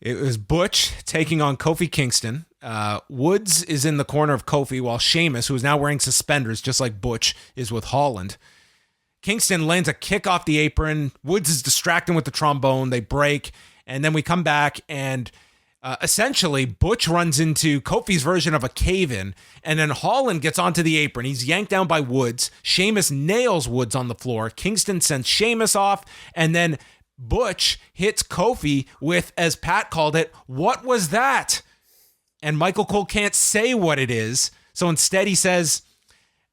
It was Butch taking on Kofi Kingston. Woods is in the corner of Kofi while Sheamus, who is now wearing suspenders just like Butch, is with Holland. Kingston lands a kick off the apron. Woods is distracting with the trombone. They break. And then we come back and essentially Butch runs into Kofi's version of a cave-in. And then Holland gets onto the apron. He's yanked down by Woods. Sheamus nails Woods on the floor. Kingston sends Sheamus off. And then Butch hits Kofi with, as Pat called it, "What was that?" And Michael Cole can't say what it is. So instead he says,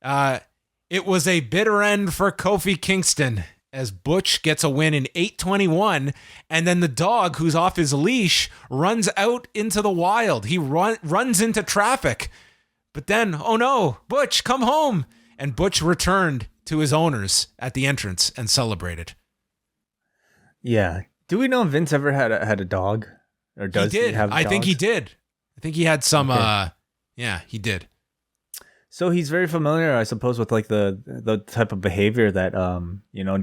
it was a bitter end for Kofi Kingston, as Butch gets a win in 8:21. And then the dog, who's off his leash, runs out into the wild. He runs into traffic. But then, oh no, Butch, come home. And Butch returned to his owners at the entrance and celebrated. Yeah. Do we know if Vince ever had a dog? Or does he have dogs? I think he did. I think he had some, Okay. Yeah, he did. So he's very familiar, I suppose, with like the type of behavior that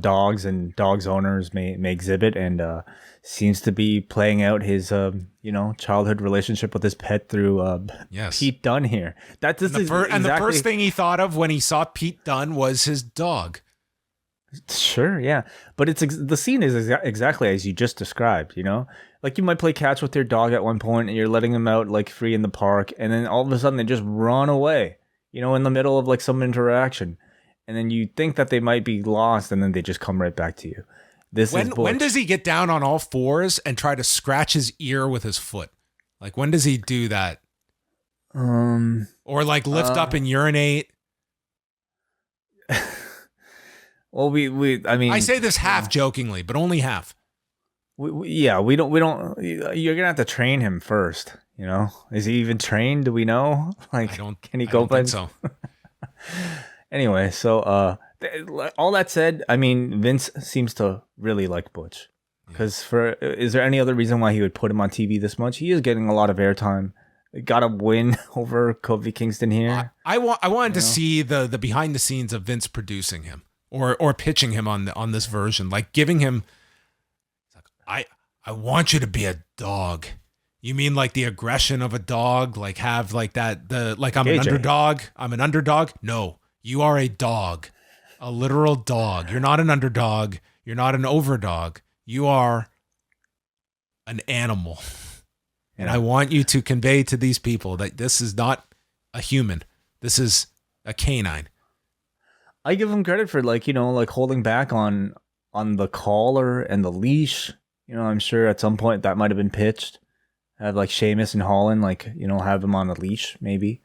dogs and dogs owners may exhibit, and seems to be playing out his childhood relationship with his pet through Pete Dunne here. And the first thing he thought of when he saw Pete Dunne was his dog. Sure, yeah, but the scene is exactly as you just described. Like you might play catch with your dog at one point, and you're letting them out like free in the park, and then all of a sudden they just run away. In the middle of like some interaction, and then you think that they might be lost, and then they just come right back to you. When does he get down on all fours and try to scratch his ear with his foot? Like, when does he do that? Or like lift up and urinate? Well, I say this half jokingly, but only half. We don't. You're gonna have to train him first. Is he even trained? Do we know? Like, can he go? I don't think so. Anyway, so all that said, I mean, Vince seems to really like Butch. Because is there any other reason why he would put him on TV this much? He is getting a lot of airtime. Got a win over Kofi Kingston here. I wanted to see the behind the scenes of Vince producing him or pitching him on this version, like giving him. I want you to be a dog. You mean like the aggression of a dog? Like have like that, I'm an underdog? I'm an underdog? No, you are a dog. A literal dog. You're not an underdog. You're not an overdog. You are an animal. And I want you to convey to these people that this is not a human. This is a canine. I give him credit for like holding back on the collar and the leash. I'm sure at some point that might have been pitched. Have like Sheamus and Holland, have him on a leash, maybe,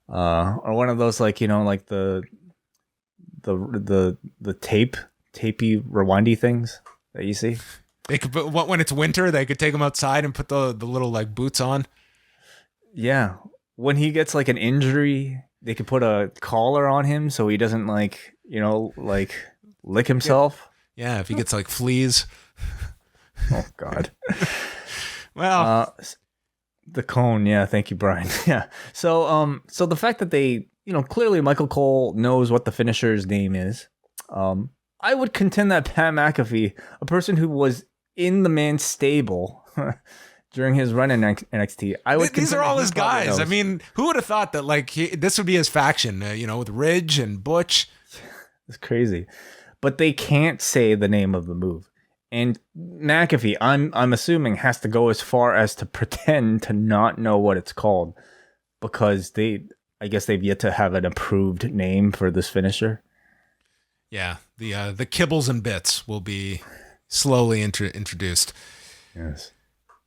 or one of those like the tapey rewindy things that you see. They could put when it's winter, they could take him outside and put the little like boots on. Yeah, when he gets like an injury, they could put a collar on him so he doesn't like lick himself. Yeah, if he gets like fleas. Oh God. Well, the cone. Yeah. Thank you, Brian. Yeah. So the fact that they, clearly Michael Cole knows what the finisher's name is. I would contend that Pat McAfee, a person who was in the man's stable during his run in NXT, these are all his guys. Knows. I mean, who would have thought that like this would be his faction, with Ridge and Butch? It's crazy, but they can't say the name of the move. And McAfee, I'm assuming, has to go as far as to pretend to not know what it's called, because I guess they've yet to have an approved name for this finisher. Yeah, the kibbles and bits will be slowly introduced. Yes.